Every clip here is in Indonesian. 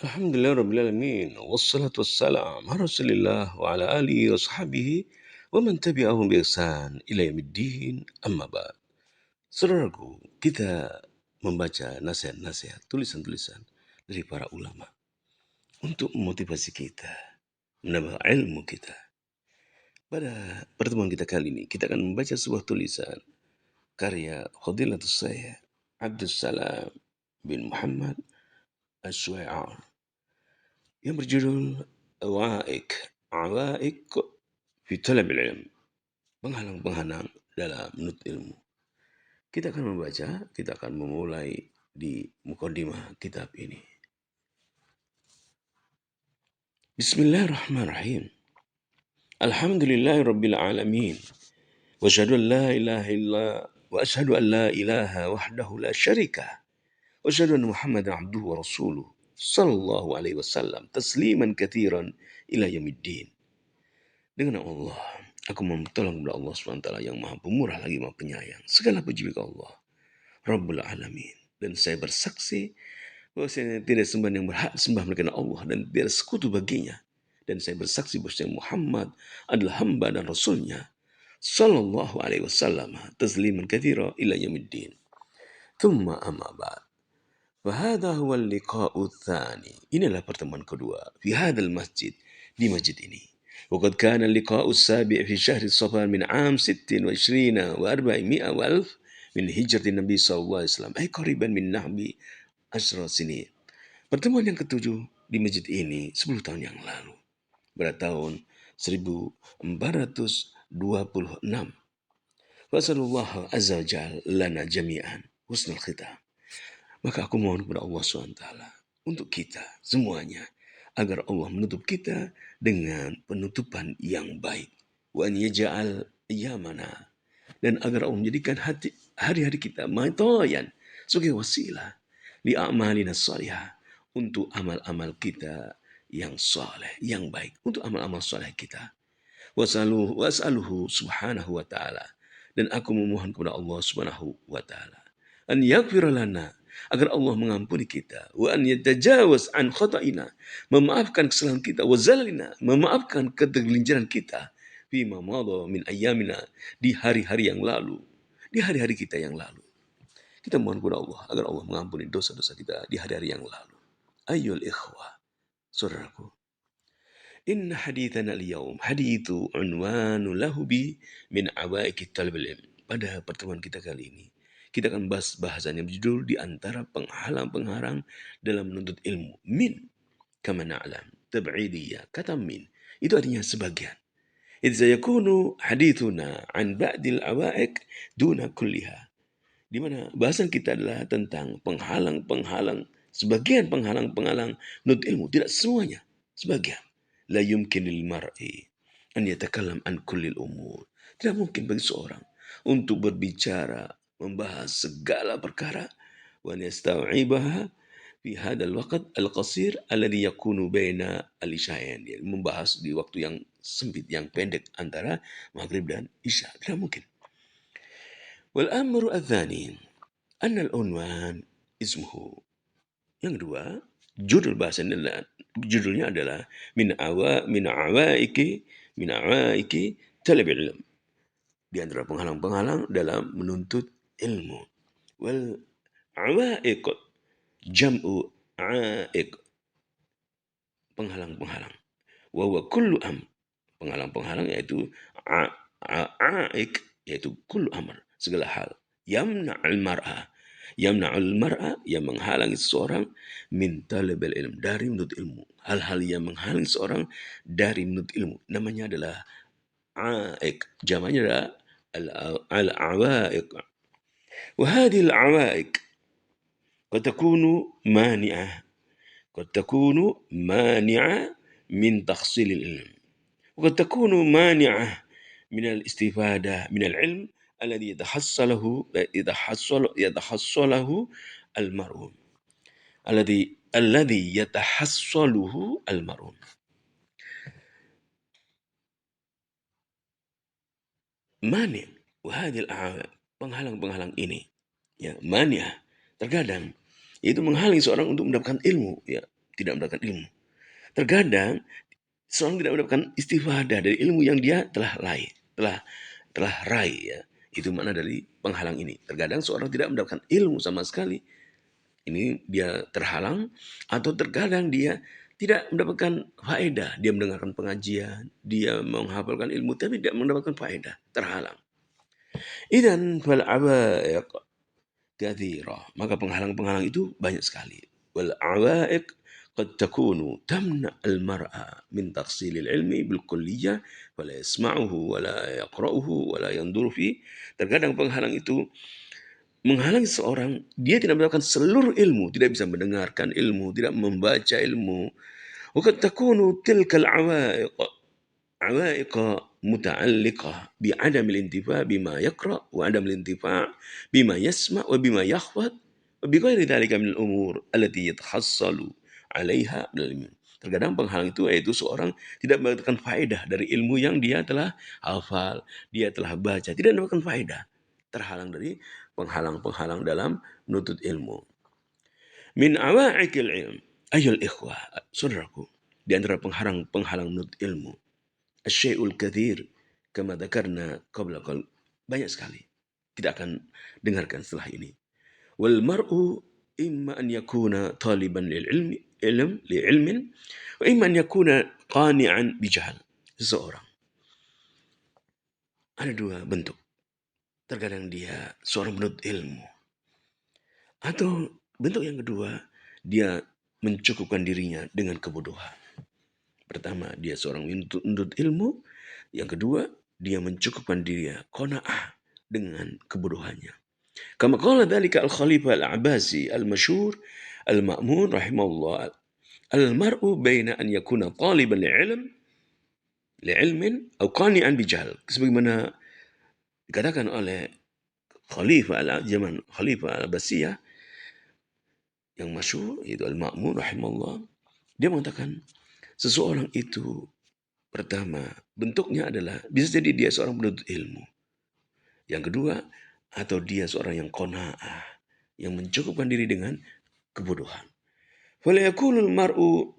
Alhamdulillah Rabbil Alamin. Wassalatu wassalam ala Rasulillah wa ala alihi wa sahbihi wa man tabi'ahum bi ihsan ila yaumiddin amma ba'd. Saudaraku, kita membaca nasihat-nasihat, tulisan-tulisan dari para ulama untuk memotivasi kita, menambah ilmu kita. Pada pertemuan kita kali ini, kita akan membaca sebuah tulisan karya Fadilatus Syekh Abdus Salam bin Muhammad Asy-Syuai'ar yang berjudul Awaik fi Talab Ilm, penghalang-penghalang dalam menuntut ilmu. Kita akan membaca, kita akan memulai di mukadimah kitab ini. Bismillahirrahmanirrahim. Alhamdulillahirabbil alamin. Wa asyhadu an la ilaha illa wa asyhadu an la ilaha wahdahu la syarika. Wa asyhadu anna Muhammadan abduhu wa rasuluh sallallahu alaihi wasallam tasliman katsiran ila yaumiddin. Dengan Allah, aku memohon kepada Allah SWT yang maha pemurah lagi maha penyayang. Segala puji bagi Allah, Rabbul Alamin. Dan saya bersaksi bahwa saya tidak sembah yang berhak sembah melainkan Allah dan tidak sekutu baginya. Dan saya bersaksi bahwa Muhammad adalah hamba dan rasulnya. Sallallahu alaihi wasallam tasliman katsira ila yaumiddin. Thumma amma ba'd. Fahadha huwa al-liqa'u tsani. Inilah pertemuan kedua fi hadzal masjid, di masjid ini. وقد كان اللقاء السابع في شهر صفر من عام 26 و400 وألف من هجرة النبي صلى الله عليه وسلم أي قريبا من نحو 10 سنين. Pertemuan yang ketujuh di masjid ini 10 tahun yang lalu, pada tahun 1426. Wasallallahu azza wa jalla lana jami'an husnul khitam. Maka aku mohon kepada Allah SWT untuk kita semuanya, agar Allah menutup kita dengan penutupan yang baik. Wa an yaj'al ayyamana, dan agar Allah menjadikan hari-hari kita matayan sebagai wasilah li a'malina shalihah, untuk amal-amal kita yang saleh, yang baik, untuk amal-amal saleh kita. Was'aluhu subhanahu wa ta'ala, dan aku memohon kepada Allah subhanahu wa ta'ala an yaghfir lana, agar Allah mengampuni kita, wa an yatajawaz an khata'ina, memaafkan kesalahan kita, wa zalalina, memaafkan ketergelinciran kita, fima madha min ayyamina, di hari-hari yang lalu, di hari-hari kita yang lalu. Kita mohon kepada Allah agar Allah mengampuni dosa-dosa kita di hari-hari yang lalu. Ayyul ikhwah, saudaraku, inna hadithana al-yawm hadithu unwanu lahu bi min awaiki talab ilm. Pada pertemuan kita kali ini, kita akan bahas bahasan yang berjudul di antara penghalang-penghalang dalam menuntut ilmu. Min, kama na'lam, tab'idiyah. Kata min, itu artinya sebagian. Idza yakunu hadithuna an ba'dil awaik duna kulliha. Di mana bahasan kita adalah tentang penghalang-penghalang, sebagian penghalang-penghalang menuntut ilmu, tidak semuanya, sebagian. La yumkin lil mar'i an yatakallam an kullil umur. Tidak mungkin bagi seorang untuk berbicara, membahas segala perkara, wa yastau'ibaha fi hadzal waqt al-qasir alladhi yakunu baina al-isya'ain. Membahas di waktu yang sempit, yang pendek antara maghrib dan isya. Tidak mungkin. Wal amru ats-tsani anna al-unwan ismuhu. Yang kedua, judulnya adalah min awaiki talab ilm. Di antara penghalang-penghalang dalam menuntut ilmu. Wal awaiq jam'u aiq, penghalang-penghalang. Wa huwa kullu penghalang-penghalang yaitu aiq, yaitu kullu amr, segala hal. Yamna'ul mar'a, yang menghalangi seseorang min talabil ilm, dari menuntut ilmu. Hal-hal yang menghalangi seseorang dari menuntut ilmu namanya adalah aiq. Jamaknya adalah al-awaiq. Wa hadhihi al-awaiq qad takunu mani'ah min tahsil al-ilm. Wa qad takunu mani'ah min al-istifadah min al-ilm الذي يتحصله المرء الذي يتحصله المرء. Mani, wahadil penghalang-penghalang ini, ya, mania, terkadang itu menghalangi seorang untuk mendapatkan ilmu, ya, tidak mendapatkan ilmu. Terkadang seorang tidak mendapatkan istifadah dari ilmu yang dia telah raih ya. Itu makna dari penghalang ini. Terkadang seorang tidak mendapatkan ilmu sama sekali. Ini dia terhalang, atau terkadang dia tidak mendapatkan faedah. Dia mendengarkan pengajian, dia menghafalkan ilmu tapi tidak mendapatkan faedah, terhalang. Idzan fal awaiq katsira. Maka penghalang-penghalang itu banyak sekali. Wal awaiq قد تكون تمنع المرأة من تحصيل العلم بالكلية فلا يسمعه ولا يقرأه ولا ينظر فيه. Terkadang penghalang itu menghalangi seorang, dia tidak mendapatkan seluruh ilmu, tidak bisa mendengarkan ilmu, tidak membaca ilmu. وقد تكون تلك العوائق عوائق متعلقة بعدم الانتفاع بما يقرأ وعدم الانتفاع بما يسمع وبما يحفظ وبغير ذلك من الأمور التي يتحصل عليها من العلم. Terkadang penghalang itu yaitu seorang tidak mendapatkan faedah dari ilmu yang dia telah hafal, dia telah baca, tidak mendapatkan faedah. Terhalang dari penghalang-penghalang dalam menuntut ilmu. Min awa'ikil ilm, ayol ikhwah, saudaraku, di antara penghalang menuntut ilmu, asyai'ul kathir, kama dzakarna qabla qal, banyak sekali. Tidak akan dengarkan setelah ini. Wal mar'u imma an yakuna taliban lil ilmin, wa imma an yakuna qani'an bijahal. Seseorang ada dua bentuk. Terkadang dia seorang penuntut ilmu, atau bentuk yang kedua, dia mencukupkan dirinya dengan kebodohan. Pertama, dia seorang menuntut ilmu. Yang kedua, dia mencukupkan dirinya qanaah dengan kebodohannya. Kama qala dzalika al-Khalifah al-Abbasi al-masyhur al-Ma'mun rahimahullah, al-mar'u baina an yakuna taliban li'ilmin atau qani'an bijahl. Sebagaimana dikatakan oleh zaman Khalifah al-Abbasiyah yang masyhur, yaitu Al-Ma'mun rahimahullah, dia mengatakan seseorang itu pertama bentuknya adalah bisa jadi dia seorang penuntut ilmu. Yang kedua, atau dia seorang yang qanaah, yang mencukupkan diri dengan kebodohan. Fala yaqulu al-mar'u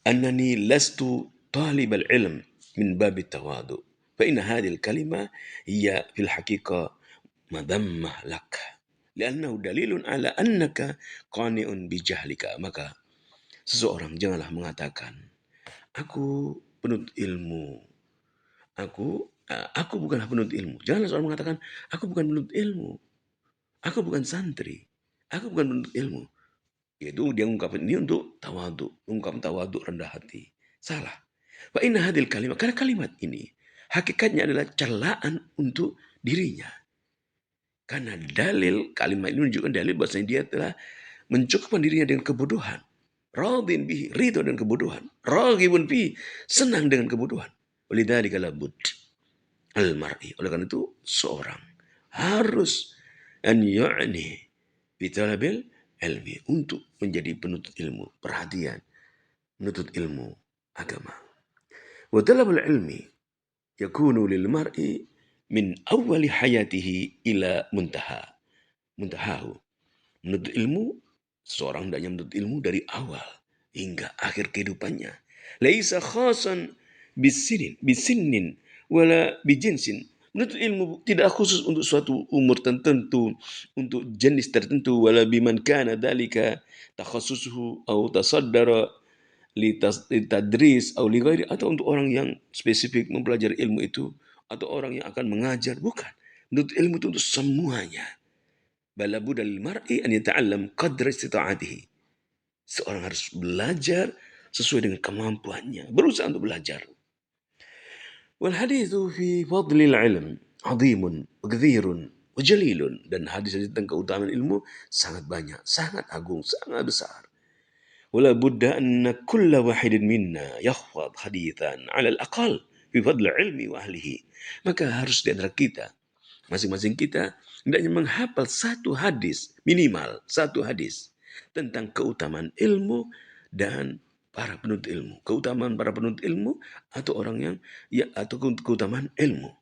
annani lastu talib al-ilm min bab at-tawadu. Fa inna hadhihi al-kalima hiya fil haqiqah madammah lak. Liannahu dalilun ala annaka qani'un bijahlika. Maka seseorang janganlah mengatakan, aku penuntut ilmu. Aku bukanlah penuntut ilmu. Janganlah seorang mengatakan, aku bukan penuntut ilmu. Aku bukan santri. Aku bukan penuntut ilmu. Yaitu dia mengungkapkan ini untuk tawadu. Mengungkapkan tawadu, rendah hati. Salah. Wa inna hadil kalimat. Karena kalimat ini hakikatnya adalah celaan untuk dirinya. Karena dalil kalimat ini menunjukkan dalil bahwasanya dia telah mencukupkan dirinya dengan kebodohan. Radin bihi, ridho dengan kebodohan. Raghibun fi, senang dengan kebodohan. Walidzalika labud al-mar'i. Oleh karena itu seorang harus an yu'ni bi talabil ilmi, untuk menjadi penuntut ilmu, perhatian menuntut ilmu agama. Wa talabul ilmi yakunu lil mar'i min awwali hayatihi ila muntahahu. Menuntut ilmu, seorang hendaknya menuntut ilmu dari awal hingga akhir kehidupannya. Laisa khasan bisinnin wala bijinsin. Menuntut ilmu tidak khusus untuk suatu umur tertentu, untuk jenis tertentu, wala biman kana dzalika takhassusuhu atau tasaddara litadris atau lighairi, atau untuk orang yang spesifik mempelajari ilmu itu, atau orang yang akan mengajar. Bukan. Menuntut ilmu itu untuk semuanya. Bala budal mar'i an yata'allam qadra istita'atihi. Seorang harus belajar sesuai dengan kemampuannya, berusaha untuk belajar. Wal hadithu fi fadlil ilm azimun wa kathirun wa jalilun. Dan hadis tentang keutamaan ilmu sangat banyak, sangat agung, sangat besar. Wala budda anna kulla wahidin minna yakhfad hadithan ala al-aqal fi fadl ilmi wa ahlihi. Maka harus di antara kita, masing-masing kita, hendaknya menghafal satu hadis, minimal satu hadis tentang keutamaan ilmu dan para penuntut ilmu. Keutamaan para penuntut ilmu atau orang yang atau keutamaan ilmu.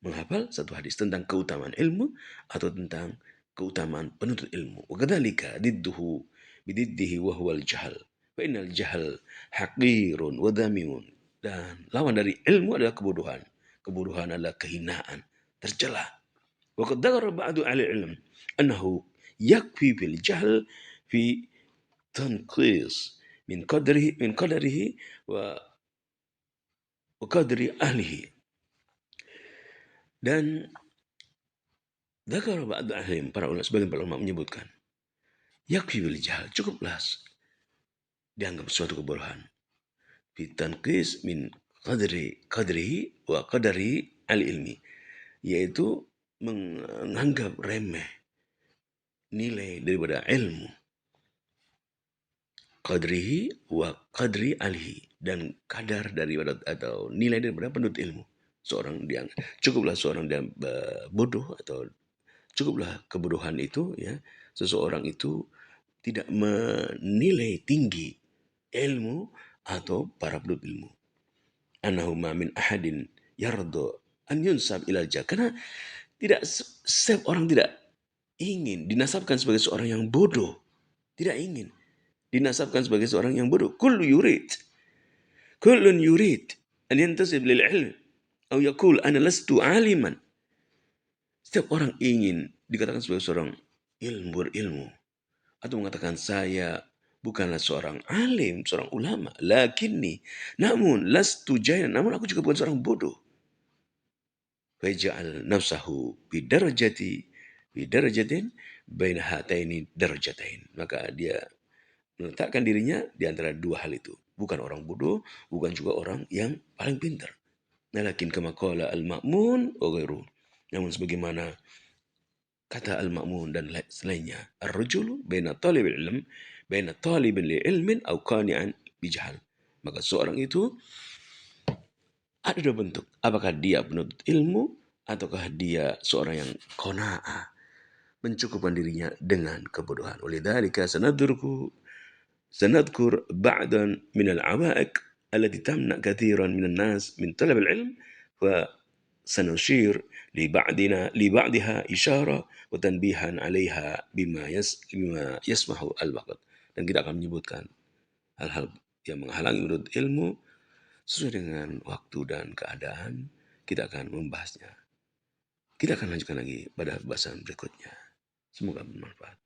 Menghafal satu hadis tentang keutamaan ilmu atau tentang keutamaan penuntut ilmu. Wa kadzalika didduhu bididdihi wa huwal jahl. Fa innal jahl haqirun wa dhamimun. Dan lawan dari ilmu adalah kebodohan. Kebodohan adalah kehinaan, tercela. Wa qad dzakara ba'du ahli ilm annahu yakfi bil jahl fi tanqis min qadarihi wa qadri ahlihi. Dan dzakara ba'du ahli ilm, para ulama, sebagian para ulama menyebutkan, yakfi bil jahl, cukuplah dianggap suatu kebodohan. Bitanqis min qadrihi wa qadari al-ilmi, yaitu menganggap remeh nilai daripada ilmu, qadrihi wa qadri alihi, dan kadar daripada atau nilai daripada penuntut ilmu. Cukuplah seorang dia bodoh, atau cukuplah kebodohan itu, ya, seseorang itu tidak menilai tinggi ilmu atau para penuntut ilmu. Annahu ma min ahadin yardo an yunsab ilal jah, karena tidak setiap orang tidak ingin dinasabkan sebagai seorang yang bodoh, tidak ingin dinasabkan sebagai seorang yang bodoh. Kullun yurid an yantasib lil ilm atau yaqul ana lastu aliman. Setiap orang ingin dikatakan sebagai seorang berilmu, atau mengatakan saya bukanlah seorang alim, seorang ulama. Namun lastu jahilan, namun aku juga bukan seorang bodoh. Faja'al nafsahu bidarajatin baina hataini darajatain. Maka dia meletakkan dirinya di antara dua hal itu. Bukan orang bodoh, bukan juga orang yang paling pintar. Lakin kama qala al-Ma'mun wa ghairuhu. Namun sebagaimana kata al-Ma'mun dan selainnya, ar-rajulu baina talibil ilm, baina talibin li ilmin aw qani'an bijahal. Maka seorang itu ada dua bentuk. Apakah dia penuntut ilmu ataukah dia seorang yang qanaah, mencukupkan dirinya dengan kebodohan. Walidzalika sanadkur ba'dan min al-'awaiq allati tamna katsiran min an-nas min talab al-'ilm wa sanushir li ba'daha isyara wa tanbihan 'alaiha bima yasmahu al-waqt. Dan kita akan menyebutkan hal-hal yang menghalangi menuntut ilmu sesuai dengan waktu dan keadaan. Kita akan membahasnya. Kita akan lanjutkan lagi pada bahasan berikutnya. Semoga bermanfaat.